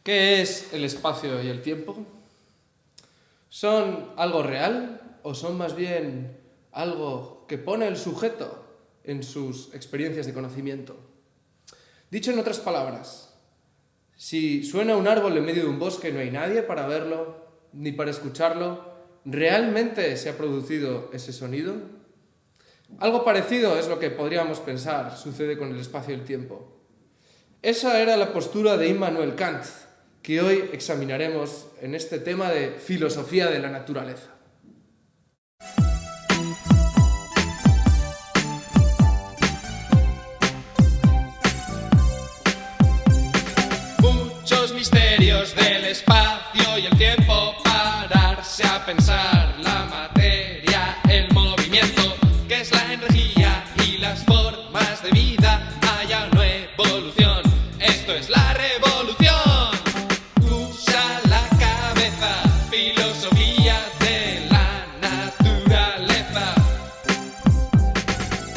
¿Qué es el espacio y el tiempo? ¿Son algo real o son más bien algo que pone el sujeto en sus experiencias de conocimiento? Dicho en otras palabras, si suena un árbol en medio de un bosque y no hay nadie para verlo ni para escucharlo, ¿realmente se ha producido ese sonido? Algo parecido es lo que podríamos pensar sucede con el espacio y el tiempo. Esa era la postura de Immanuel Kant, que hoy examinaremos en este tema de filosofía de la naturaleza. Muchos misterios del espacio y el tiempo, pararse a pensar la materia, el movimiento, que es la energía y las formas de vida, haya una evolución, esto es la revolución. Usa la cabeza, filosofía de la naturaleza.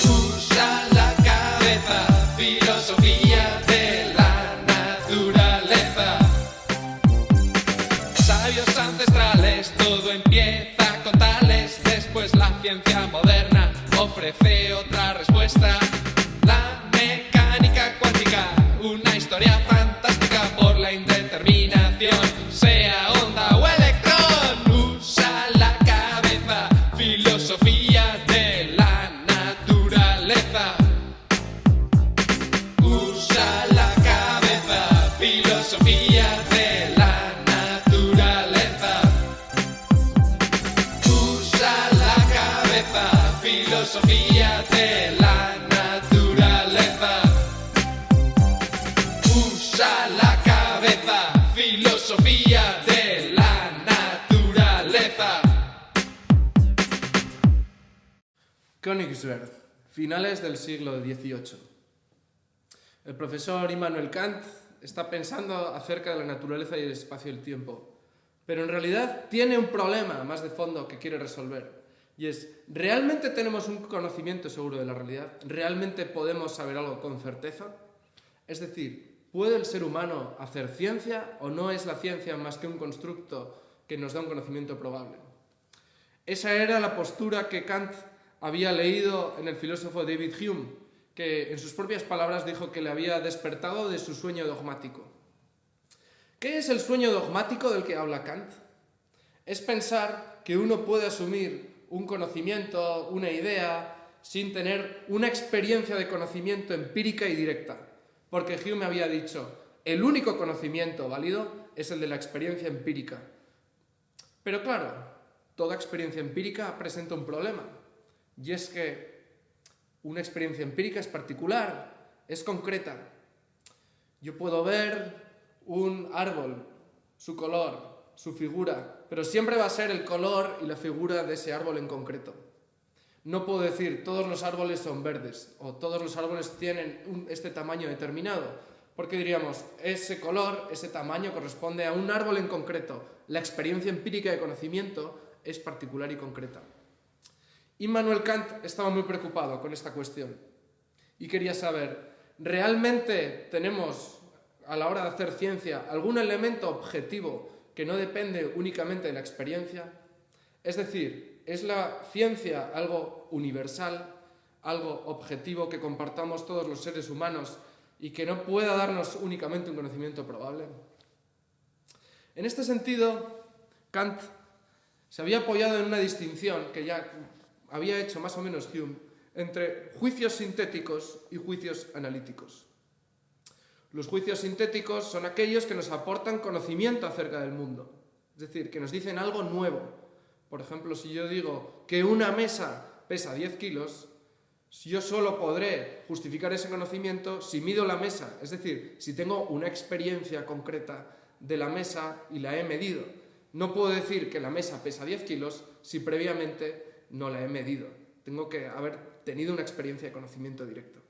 Usa la cabeza, filosofía de la naturaleza. Sabios ancestrales, todo empieza con tales, después la ciencia moderna ofrece otra respuesta. La mecánica cuántica, una historia fantástica por la indeterminación, sea onda o electrón. Usa la cabeza, filosofía de la naturaleza. Usa la cabeza, filosofía de la naturaleza. Usa la cabeza, filosofía de la naturaleza. Usa la cabeza, filosofía de la naturaleza. Königsberg, finales del siglo XVIII. El profesor Immanuel Kant está pensando acerca de la naturaleza y el espacio y el tiempo, pero en realidad tiene un problema más de fondo que quiere resolver, y es, ¿realmente tenemos un conocimiento seguro de la realidad? ¿Realmente podemos saber algo con certeza? Es decir, ¿puede el ser humano hacer ciencia o no es la ciencia más que un constructo que nos da un conocimiento probable? Esa era la postura que Kant había leído en el filósofo David Hume, que en sus propias palabras dijo que le había despertado de su sueño dogmático. ¿Qué es el sueño dogmático del que habla Kant? Es pensar que uno puede asumir un conocimiento, una idea, sin tener una experiencia de conocimiento empírica y directa. Porque Hume había dicho, el único conocimiento válido es el de la experiencia empírica. Pero claro, toda experiencia empírica presenta un problema. Y es que una experiencia empírica es particular, es concreta. Yo puedo ver un árbol, su color, su figura, pero siempre va a ser el color y la figura de ese árbol en concreto. No puedo decir todos los árboles son verdes o todos los árboles tienen este tamaño determinado, porque diríamos, ese color, ese tamaño corresponde a un árbol en concreto. La experiencia empírica de conocimiento es particular y concreta. Immanuel Kant estaba muy preocupado con esta cuestión y quería saber, ¿realmente tenemos a la hora de hacer ciencia algún elemento objetivo que no depende únicamente de la experiencia? Es decir, ¿es la ciencia algo universal, algo objetivo que compartamos todos los seres humanos y que no pueda darnos únicamente un conocimiento probable? En este sentido, Kant se había apoyado en una distinción que ya había hecho más o menos Hume entre juicios sintéticos y juicios analíticos. Los juicios sintéticos son aquellos que nos aportan conocimiento acerca del mundo, es decir, que nos dicen algo nuevo. Por ejemplo, si yo digo que una mesa pesa 10 kilos, yo solo podré justificar ese conocimiento si mido la mesa, es decir, si tengo una experiencia concreta de la mesa y la he medido. No puedo decir que la mesa pesa 10 kilos si previamente no la he medido. Tengo que haber tenido una experiencia de conocimiento directo.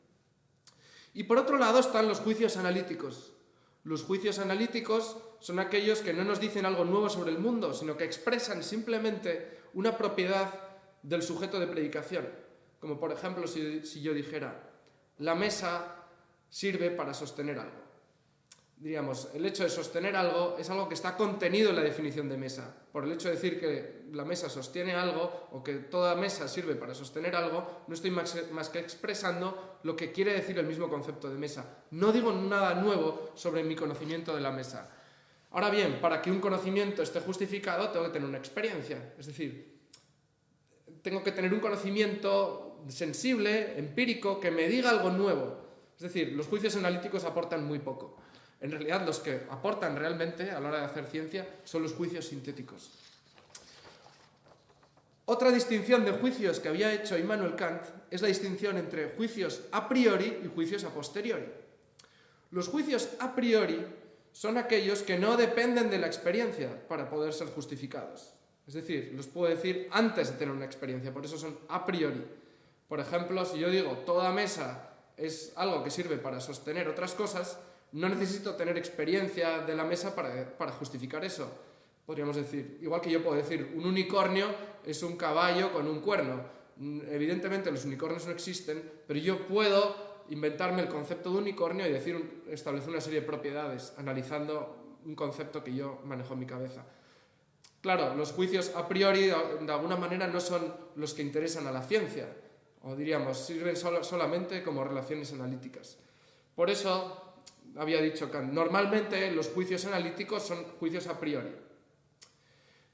Y por otro lado están los juicios analíticos. Los juicios analíticos son aquellos que no nos dicen algo nuevo sobre el mundo, sino que expresan simplemente una propiedad del sujeto de predicación. Como por ejemplo si yo dijera, la mesa sirve para sostener algo. diríamos, el hecho de sostener algo es algo que está contenido en la definición de mesa. Por el hecho de decir que la mesa sostiene algo o que toda mesa sirve para sostener algo, no estoy más que expresando lo que quiere decir el mismo concepto de mesa. No digo nada nuevo sobre mi conocimiento de la mesa. Ahora bien, para que un conocimiento esté justificado, tengo que tener una experiencia. Es decir, tengo que tener un conocimiento sensible, empírico, que me diga algo nuevo. Es decir, los juicios analíticos aportan muy poco. En realidad, los que aportan realmente a la hora de hacer ciencia son los juicios sintéticos. Otra distinción de juicios que había hecho Immanuel Kant es la distinción entre juicios a priori y juicios a posteriori. Los juicios a priori son aquellos que no dependen de la experiencia para poder ser justificados. Es decir, los puedo decir antes de tener una experiencia, por eso son a priori. Por ejemplo, si yo digo toda mesa es algo que sirve para sostener otras cosas, no necesito tener experiencia de la mesa para justificar eso. Podríamos decir, igual que yo puedo decir, un unicornio es un caballo con un cuerno. Evidentemente los unicornios no existen, pero yo puedo inventarme el concepto de unicornio y establecer una serie de propiedades, analizando un concepto que yo manejo en mi cabeza. Claro, los juicios a priori de alguna manera no son los que interesan a la ciencia, o diríamos, sirven solamente como relaciones analíticas. Por eso había dicho Kant, normalmente los juicios analíticos son juicios a priori,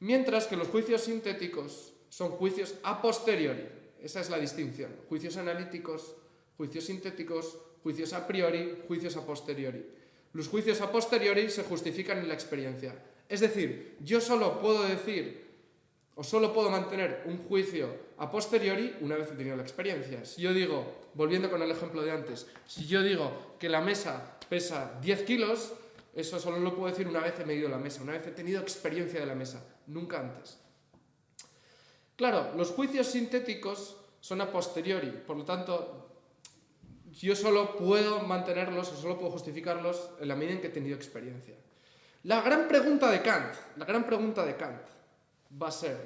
mientras que los juicios sintéticos son juicios a posteriori. Esa es la distinción. Juicios analíticos, juicios sintéticos, juicios a priori, juicios a posteriori. Los juicios a posteriori se justifican en la experiencia. Es decir, yo solo puedo decir o solo puedo mantener un juicio a posteriori una vez he tenido la experiencia. Si yo digo, volviendo con el ejemplo de antes, si yo digo que la mesa pesa 10 kilos, eso solo lo puedo decir una vez he medido la mesa, una vez he tenido experiencia de la mesa, nunca antes. Claro, los juicios sintéticos son a posteriori, por lo tanto, yo solo puedo mantenerlos o solo puedo justificarlos en la medida en que he tenido experiencia. La gran pregunta de Kant va a ser,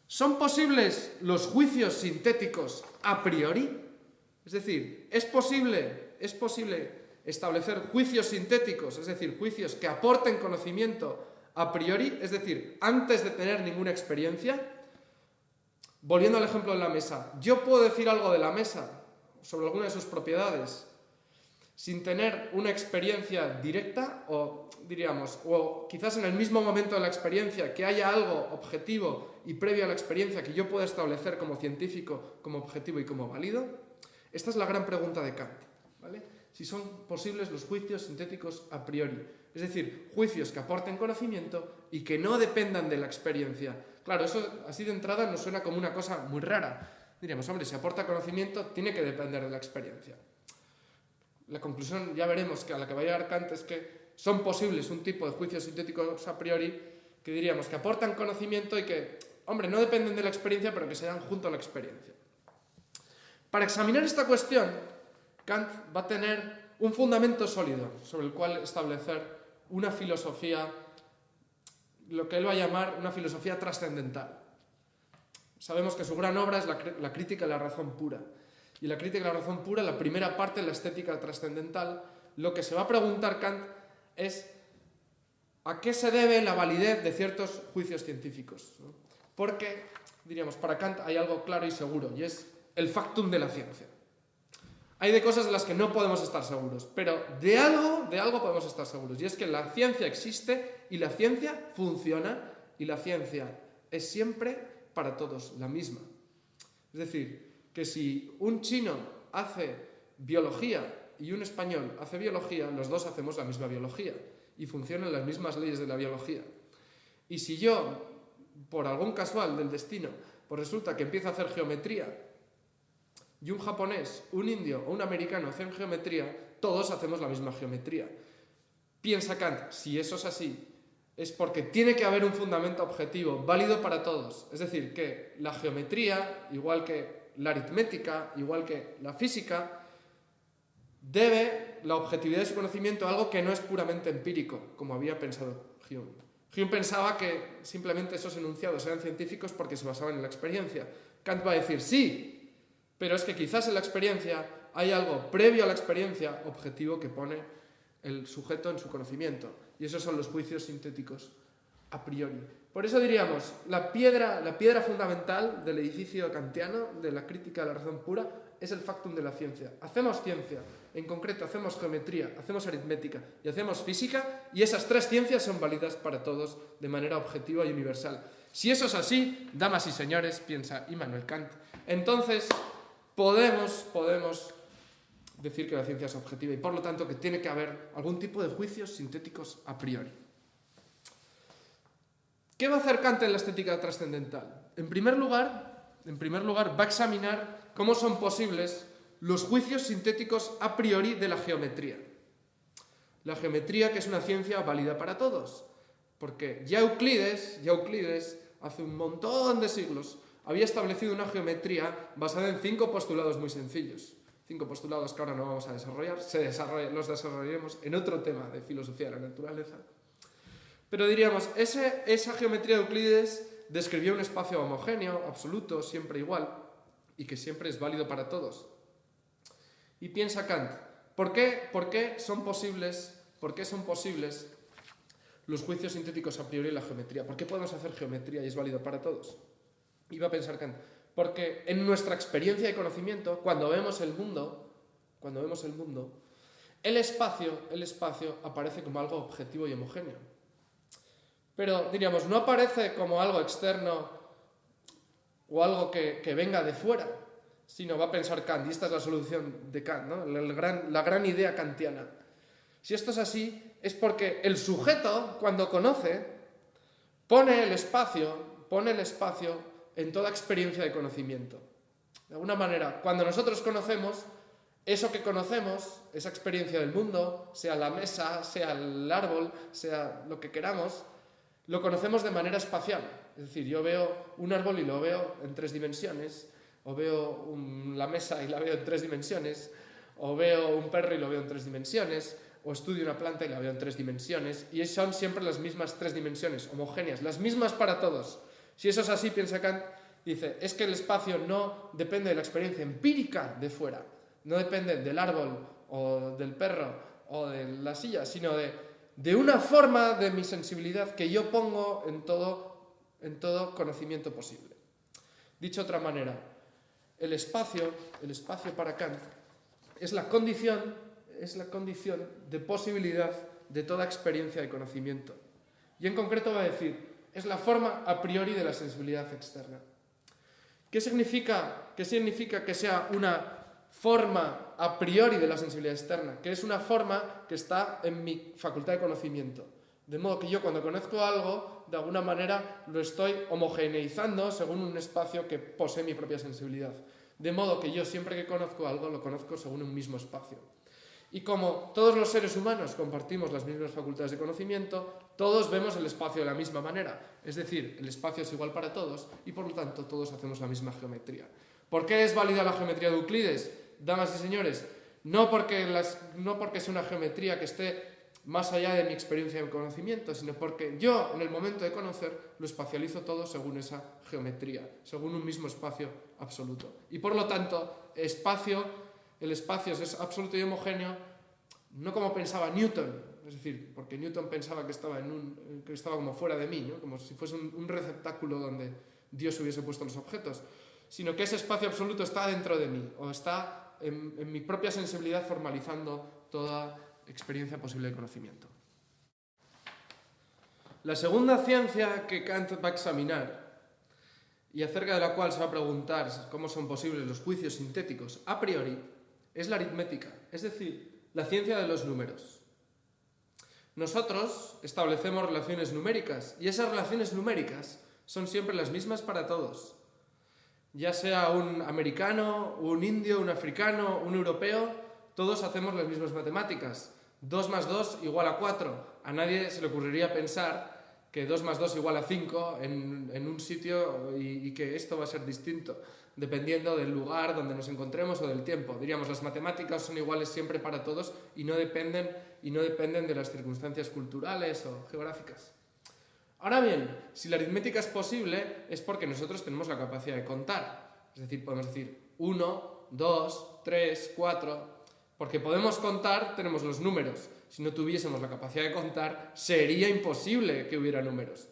¿son posibles los juicios sintéticos a priori? Es decir, ¿es posible establecer juicios sintéticos, es decir, juicios que aporten conocimiento a priori, es decir, antes de tener ninguna experiencia? Volviendo al ejemplo de la mesa, yo puedo decir algo de la mesa, sobre alguna de sus propiedades, sin tener una experiencia directa o, diríamos, o quizás en el mismo momento de la experiencia que haya algo objetivo y previo a la experiencia que yo pueda establecer como científico, como objetivo y como válido. Esta es la gran pregunta de Kant, ¿vale? Si son posibles los juicios sintéticos a priori, es decir, juicios que aporten conocimiento y que no dependan de la experiencia. Claro, eso así de entrada nos suena como una cosa muy rara. Diríamos, hombre, si aporta conocimiento tiene que depender de la experiencia. La conclusión, ya veremos, que a la que va a llegar Kant es que son posibles un tipo de juicios sintéticos a priori que diríamos que aportan conocimiento y que, hombre, no dependen de la experiencia, pero que se dan junto a la experiencia. Para examinar esta cuestión, Kant va a tener un fundamento sólido sobre el cual establecer una filosofía, lo que él va a llamar una filosofía trascendental. Sabemos que su gran obra es la crítica de la razón pura. Y la crítica de la razón pura, la primera parte de la estética trascendental, lo que se va a preguntar Kant es ¿a qué se debe la validez de ciertos juicios científicos? ¿No? Porque, diríamos, para Kant hay algo claro y seguro, y es el factum de la ciencia. Hay de cosas de las que no podemos estar seguros, pero de algo podemos estar seguros, y es que la ciencia existe y la ciencia funciona y la ciencia es siempre para todos la misma. Es decir, que si un chino hace biología y un español hace biología, los dos hacemos la misma biología y funcionan las mismas leyes de la biología. Y si yo, por algún casual del destino, pues resulta que empiezo a hacer geometría y un japonés, un indio o un americano hacen geometría, todos hacemos la misma geometría. Piensa Kant, si eso es así, es porque tiene que haber un fundamento objetivo, válido para todos. Es decir, que la geometría, igual que la aritmética, igual que la física, debe la objetividad de su conocimiento a algo que no es puramente empírico, como había pensado Hume. Hume pensaba que simplemente esos enunciados eran científicos porque se basaban en la experiencia. Kant va a decir, sí, pero es que quizás en la experiencia hay algo previo a la experiencia objetivo que pone el sujeto en su conocimiento. Y esos son los juicios sintéticos a priori. Por eso diríamos, la piedra fundamental del edificio kantiano, de la crítica de la razón pura, es el factum de la ciencia. Hacemos ciencia, en concreto hacemos geometría, hacemos aritmética y hacemos física, y esas tres ciencias son válidas para todos de manera objetiva y universal. Si eso es así, damas y señores, piensa Immanuel Kant, entonces podemos decir que la ciencia es objetiva y por lo tanto que tiene que haber algún tipo de juicios sintéticos a priori. ¿Qué va a hacer Kant en la estética trascendental? En primer lugar, va a examinar cómo son posibles los juicios sintéticos a priori de la geometría. La geometría, que es una ciencia válida para todos, porque ya Euclides, hace un montón de siglos, había establecido una geometría basada en 5 postulados muy sencillos. 5 postulados que ahora no vamos a desarrollar, los desarrollaremos en otro tema de filosofía de la naturaleza. Pero diríamos, esa geometría de Euclides describió un espacio homogéneo, absoluto, siempre igual, y que siempre es válido para todos. Y piensa Kant, ¿por qué son posibles los juicios sintéticos a priori de la geometría? ¿Por qué podemos hacer geometría y es válido para todos? Y va a pensar Kant, porque en nuestra experiencia de conocimiento, cuando vemos el mundo, el espacio aparece como algo objetivo y homogéneo. Pero, diríamos, no aparece como algo externo o algo que venga de fuera, sino va a pensar Kant, y esta es la solución de Kant, ¿no? La gran idea kantiana. Si esto es así, es porque el sujeto, cuando conoce, pone el espacio en toda experiencia de conocimiento. De alguna manera, cuando nosotros conocemos, eso que conocemos, esa experiencia del mundo, sea la mesa, sea el árbol, sea lo que queramos, lo conocemos de manera espacial. Es decir, yo veo un árbol y lo veo en 3 dimensiones, o veo la mesa y la veo en 3 dimensiones, o veo un perro y lo veo en 3 dimensiones, o estudio una planta y la veo en 3 dimensiones, y son siempre las mismas 3 dimensiones, homogéneas, las mismas para todos. Si eso es así, piensa Kant, dice, es que el espacio no depende de la experiencia empírica de fuera, no depende del árbol, o del perro, o de la silla, sino de una forma de mi sensibilidad que yo pongo en todo conocimiento posible. Dicho de otra manera, el espacio para Kant es la condición de posibilidad de toda experiencia de conocimiento. Y en concreto va a decir, es la forma a priori de la sensibilidad externa. ¿Qué significa que sea una forma a priori de la sensibilidad externa? Que es una forma que está en mi facultad de conocimiento. De modo que yo cuando conozco algo, de alguna manera lo estoy homogeneizando según un espacio que posee mi propia sensibilidad. De modo que yo siempre que conozco algo, lo conozco según un mismo espacio. Y como todos los seres humanos compartimos las mismas facultades de conocimiento, todos vemos el espacio de la misma manera. Es decir, el espacio es igual para todos y por lo tanto todos hacemos la misma geometría. ¿Por qué es válida la geometría de Euclides? Damas y señores, no porque sea una geometría que esté más allá de mi experiencia de conocimiento, sino porque yo, en el momento de conocer, lo espacializo todo según esa geometría, según un mismo espacio absoluto. Y por lo tanto, el espacio es absoluto y homogéneo, no como pensaba Newton, es decir, porque Newton pensaba que estaba como fuera de mí, ¿no? Como si fuese un receptáculo donde Dios hubiese puesto los objetos, sino que ese espacio absoluto está dentro de mí, o está en mi propia sensibilidad formalizando toda experiencia posible de conocimiento. La segunda ciencia que Kant va a examinar y acerca de la cual se va a preguntar cómo son posibles los juicios sintéticos a priori es la aritmética, es decir, la ciencia de los números. Nosotros establecemos relaciones numéricas y esas relaciones numéricas son siempre las mismas para todos. Ya sea un americano, un indio, un africano, un europeo, todos hacemos las mismas matemáticas. 2 más 2 igual a 4. A nadie se le ocurriría pensar que 2 más 2 igual a 5 en un sitio y que esto va a ser distinto, dependiendo del lugar donde nos encontremos o del tiempo. Diríamos, las matemáticas son iguales siempre para todos y no dependen de las circunstancias culturales o geográficas. Ahora bien, si la aritmética es posible, es porque nosotros tenemos la capacidad de contar. Es decir, podemos decir 1, 2, 3, 4. Porque podemos contar, tenemos los números. Si no tuviésemos la capacidad de contar, sería imposible que hubiera números.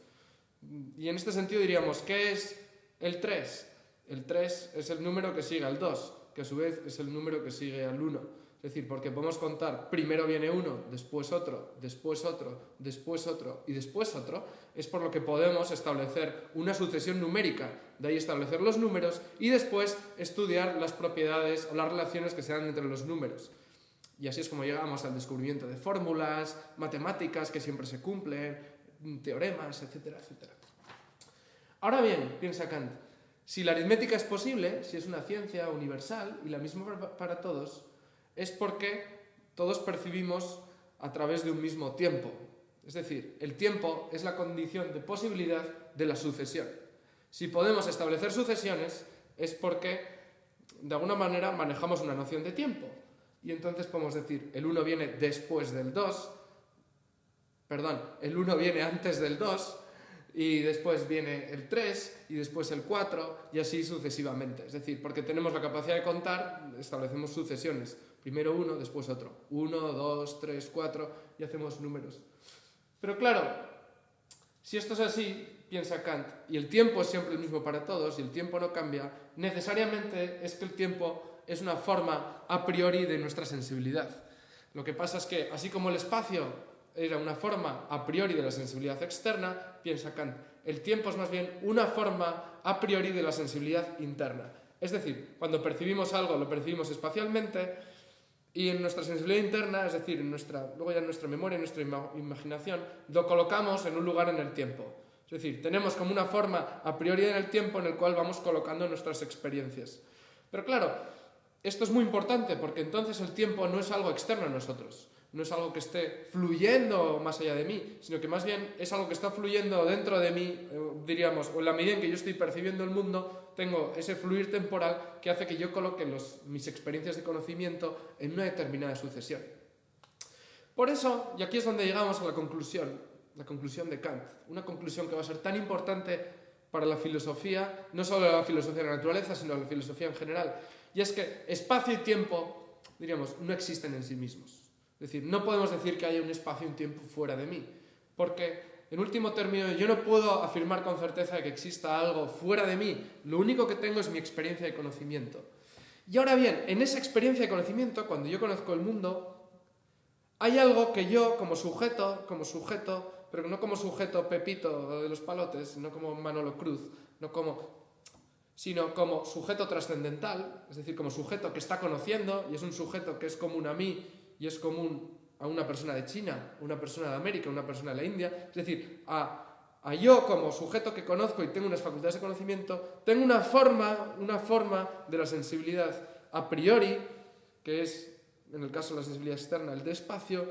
Y en este sentido diríamos, ¿qué es el 3? El 3 es el número que sigue al 2, que a su vez es el número que sigue al 1. Es decir, porque podemos contar, primero viene uno, después otro, después otro, después otro y después otro, es por lo que podemos establecer una sucesión numérica, de ahí establecer los números y después estudiar las propiedades o las relaciones que se dan entre los números. Y así es como llegamos al descubrimiento de fórmulas, matemáticas que siempre se cumplen, teoremas, etcétera, etcétera. Ahora bien, piensa Kant, si la aritmética es posible, si es una ciencia universal y la misma para todos, es porque todos percibimos a través de un mismo tiempo. Es decir, el tiempo es la condición de posibilidad de la sucesión. Si podemos establecer sucesiones, es porque de alguna manera manejamos una noción de tiempo. Y entonces podemos decir, el 1 viene después del 2, el 1 viene antes del 2, y después viene el 3, y después el 4, y así sucesivamente. Es decir, porque tenemos la capacidad de contar, establecemos sucesiones. Primero uno, después otro. 1, 2, 3, 4, y hacemos números. Pero claro, si esto es así, piensa Kant, y el tiempo es siempre el mismo para todos, y el tiempo no cambia, necesariamente es que el tiempo es una forma a priori de nuestra sensibilidad. Lo que pasa es que, así como el espacio era una forma a priori de la sensibilidad externa, piensa Kant, el tiempo es más bien una forma a priori de la sensibilidad interna. Es decir, cuando percibimos algo, lo percibimos espacialmente, y en nuestra sensibilidad interna, es decir, luego ya en nuestra memoria, en nuestra imaginación, lo colocamos en un lugar en el tiempo. Es decir, tenemos como una forma a priori en el tiempo en el cual vamos colocando nuestras experiencias. Pero claro, esto es muy importante porque entonces el tiempo no es algo externo a nosotros, no es algo que esté fluyendo más allá de mí, sino que más bien es algo que está fluyendo dentro de mí, diríamos, o en la medida en que yo estoy percibiendo el mundo, tengo ese fluir temporal que hace que yo coloque mis experiencias de conocimiento en una determinada sucesión. Por eso, y aquí es donde llegamos a la conclusión de Kant, una conclusión que va a ser tan importante para la filosofía, no solo la filosofía de la naturaleza, sino la filosofía en general, y es que espacio y tiempo, diríamos, no existen en sí mismos. Es decir, no podemos decir que haya un espacio y un tiempo fuera de mí, porque en último término yo no puedo afirmar con certeza que exista algo fuera de mí, lo único que tengo es mi experiencia de conocimiento. Y ahora bien, en esa experiencia de conocimiento, cuando yo conozco el mundo, hay algo que yo como sujeto, pero no como sujeto Pepito de los Palotes, sino como Manolo Cruz, sino como sujeto trascendental, es decir, como sujeto que está conociendo y es un sujeto que es común a mí y es común a una persona de China, una persona de América, una persona de la India, es decir, a yo como sujeto que conozco y tengo unas facultades de conocimiento, tengo una forma de la sensibilidad a priori, que es, en el caso de la sensibilidad externa, el de espacio,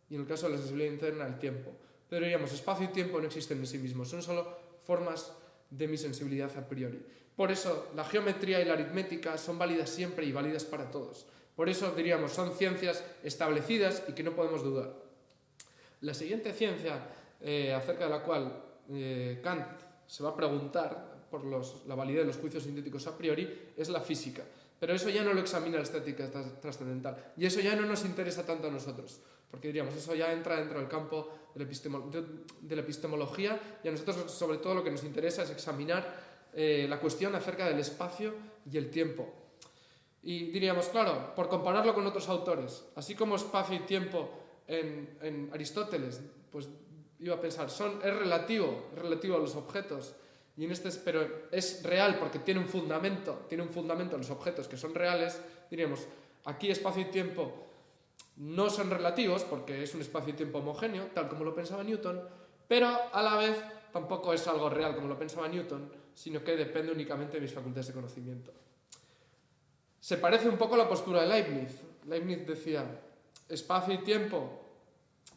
y en el caso de la sensibilidad interna, el tiempo. Pero diríamos, espacio y tiempo no existen en sí mismos, son solo formas de mi sensibilidad a priori. Por eso, la geometría y la aritmética son válidas siempre y válidas para todos. Por eso, diríamos, son ciencias establecidas y que no podemos dudar. La siguiente ciencia acerca de la cual Kant se va a preguntar por la validez de los juicios sintéticos a priori es la física. Pero eso ya no lo examina la estética trascendental. Y eso ya no nos interesa tanto a nosotros. Porque diríamos, eso ya entra dentro del campo de la epistemología y a nosotros sobre todo lo que nos interesa es examinar la cuestión acerca del espacio y el tiempo. Y diríamos, claro, por compararlo con otros autores, así como espacio y tiempo en Aristóteles, pues iba a pensar, es relativo a los objetos, pero es real porque tiene un fundamento los objetos que son reales, diríamos, aquí espacio y tiempo no son relativos porque es un espacio y tiempo homogéneo, tal como lo pensaba Newton, pero a la vez tampoco es algo real como lo pensaba Newton, sino que depende únicamente de mis facultades de conocimiento. Se parece un poco a la postura de Leibniz. Leibniz decía, espacio y tiempo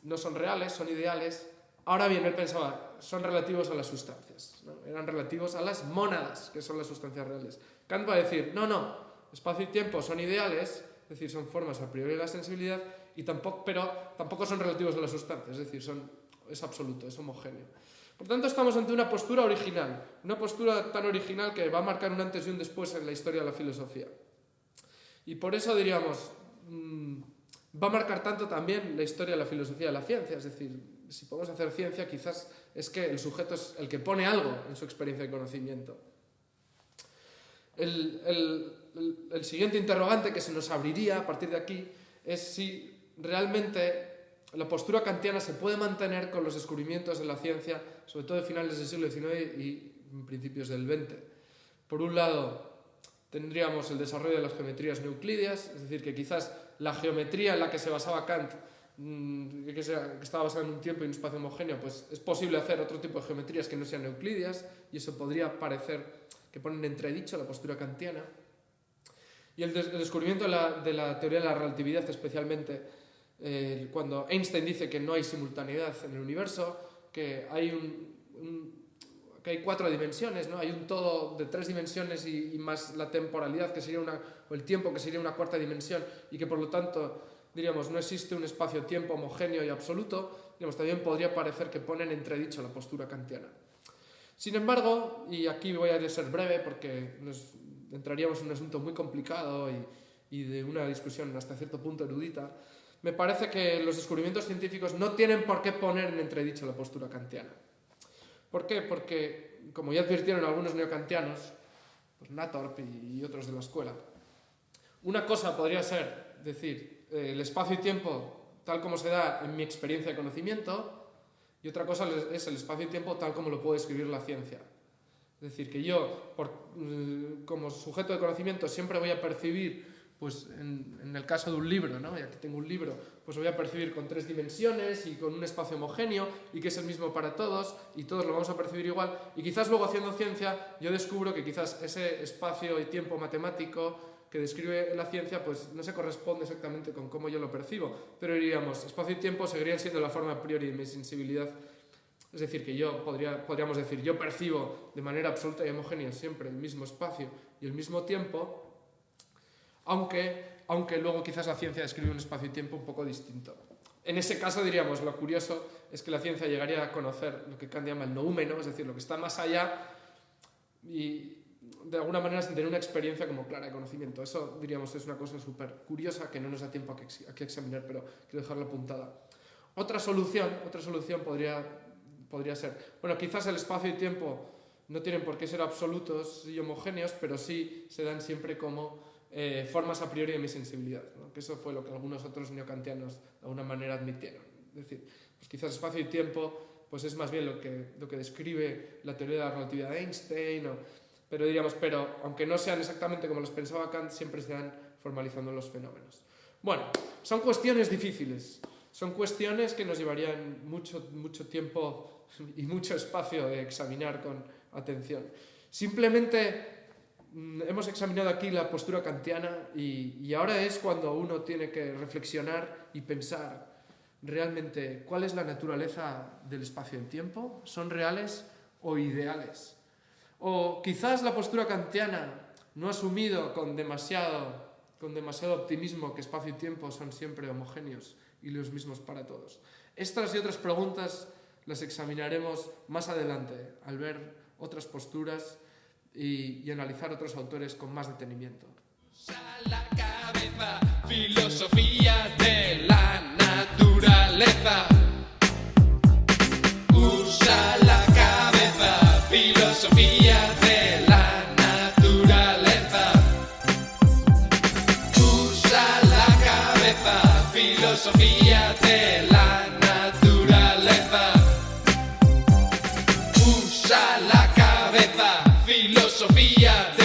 no son reales, son ideales. Ahora bien, él pensaba, son relativos a las sustancias, ¿no? Eran relativos a las mónadas, que son las sustancias reales. Kant va a decir, no, espacio y tiempo son ideales, es decir, son formas a priori de la sensibilidad, pero tampoco son relativos a las sustancias, es decir, es absoluto, es homogéneo. Por tanto, estamos ante una postura original, una postura tan original que va a marcar un antes y un después en la historia de la filosofía. Y por eso diríamos, va a marcar tanto también la historia de la filosofía de la ciencia. Es decir, si podemos hacer ciencia, quizás es que el sujeto es el que pone algo en su experiencia de conocimiento. El siguiente interrogante que se nos abriría a partir de aquí es si realmente la postura kantiana se puede mantener con los descubrimientos de la ciencia, sobre todo de finales del siglo XIX y principios del XX. Por un lado, tendríamos el desarrollo de las geometrías neuclídeas, es decir, que quizás la geometría en la que se basaba Kant, que estaba basada en un tiempo y un espacio homogéneo, pues es posible hacer otro tipo de geometrías que no sean euclídeas, y eso podría parecer que ponen en entredicho la postura kantiana. Y el descubrimiento de la teoría de la relatividad, especialmente cuando Einstein dice que no hay simultaneidad en el universo, que hay que hay 4 dimensiones, ¿no? Hay un todo de 3 dimensiones y más la temporalidad, que sería o el tiempo, que sería una 4ª dimensión, y que por lo tanto, diríamos, no existe un espacio-tiempo homogéneo y absoluto. Diríamos, también podría parecer que ponen en entredicho la postura kantiana. Sin embargo, y aquí voy a ser breve porque entraríamos en un asunto muy complicado y de una discusión hasta cierto punto erudita, me parece que los descubrimientos científicos no tienen por qué poner en entredicho la postura kantiana. ¿Por qué? Porque, como ya advirtieron algunos neokantianos, pues Nathorp y otros de la escuela, una cosa podría ser decir el espacio y tiempo tal como se da en mi experiencia de conocimiento, y otra cosa es el espacio y tiempo tal como lo puede describir la ciencia. Es decir, que yo, como sujeto de conocimiento, siempre voy a percibir, pues en el caso de un libro, ¿no? Y aquí tengo un libro, pues lo voy a percibir con 3 dimensiones y con un espacio homogéneo y que es el mismo para todos y todos lo vamos a percibir igual, y quizás luego haciendo ciencia yo descubro que quizás ese espacio y tiempo matemático que describe la ciencia pues no se corresponde exactamente con cómo yo lo percibo, pero diríamos, espacio y tiempo seguirían siendo la forma a priori de mi sensibilidad. Es decir, que podríamos decir, yo percibo de manera absoluta y homogénea siempre el mismo espacio y el mismo tiempo, aunque luego quizás la ciencia describe un espacio y tiempo un poco distinto. En ese caso diríamos, lo curioso es que la ciencia llegaría a conocer lo que Kant llama el noúmeno, es decir, lo que está más allá, y de alguna manera sin tener una experiencia como clara de conocimiento. Eso, diríamos, es una cosa súper curiosa que no nos da tiempo aquí a examinar, pero quiero dejarla apuntada. Otra solución podría ser, bueno, quizás el espacio y tiempo no tienen por qué ser absolutos y homogéneos, pero sí se dan siempre como formas a priori de mi sensibilidad, ¿no? Que eso fue lo que algunos otros neokantianos de alguna manera admitieron. Es decir, pues quizás espacio y tiempo pues es más bien lo que describe la teoría de la relatividad de Einstein, pero aunque no sean exactamente como los pensaba Kant, siempre se dan formalizando los fenómenos. Bueno, son cuestiones difíciles, son cuestiones que nos llevarían mucho tiempo y mucho espacio de examinar con atención. Simplemente hemos examinado aquí la postura kantiana y ahora es cuando uno tiene que reflexionar y pensar realmente cuál es la naturaleza del espacio y el tiempo. ¿Son reales o ideales? O quizás la postura kantiana no ha asumido con demasiado optimismo que espacio y tiempo son siempre homogéneos y los mismos para todos. Estas y otras preguntas las examinaremos más adelante al ver otras posturas y analizar otros autores con más detenimiento. La cabeza, filosofía de la naturaleza. Usa la cabeza, filosofía de la naturaleza. Usa la cabeza, filosofía de la naturaleza. Usa la cabeza, filosofía de